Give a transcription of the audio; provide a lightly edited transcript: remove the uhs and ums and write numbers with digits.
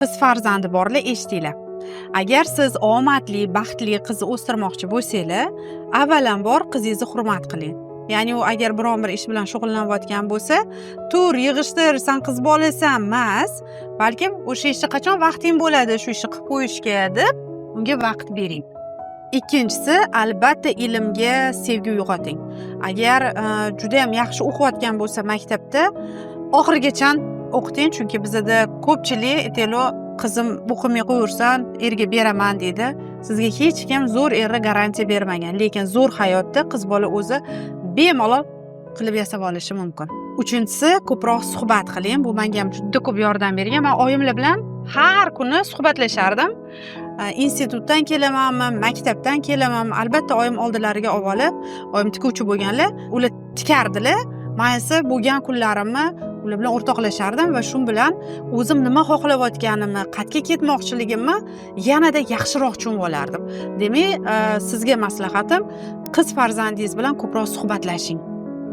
Qiz farzandi borlar eshitinglar. Agar siz omadli, baxtli qizni o'stirmoqchi bo'lsangiz, avvalambor qizingizni hurmat qiling. Ya'ni u agar biron bir ish bilan shug'ullanayotgan bo'lsa, tur, yig'ishtir, san qiz bolasan emas, balkim o'sha ishga qachon vaqting bo'ladi, shu ishni qilib qo'yishga deb unga vaqt bering. Ikkinchisi, albatta ilmga sevgi uyg'oting. Agar juda ham yaxshi o'qiyotgan bo'lsa maktabda, oxirigacha o'qiting, chunki bizda ko'pchilik aytaylo qizim o'qimay qo'yursan, erga beraman deydi. Sizga hech kim zo'r erga garantiya bermagan, lekin zo'r hayotda qiz bola o'zi bemalol qilib yasab olishi mumkin. Uchinchisi, ko'proq suhbat qiling. Bu menga ham juda ko'p yordam bergan. Men oyimlar bilan har kuni suhbatlashardim. Institutdan kelamanmi, maktabdan kelamanmi, albatta oyim oldilariga olib, oyim tikuvchi bo'lganlar, ular tikardilar. Men esa bo'lgan kunlarimni ular bilan o'rtoqlashardim va shu bilan o'zim nima xohlayotganimni, qayerga ketmoqchiligimni yanada yaxshiroq tushunib olardim. Demak, sizga maslahatim, qiz farzandingiz bilan ko'proq suhbatlashing.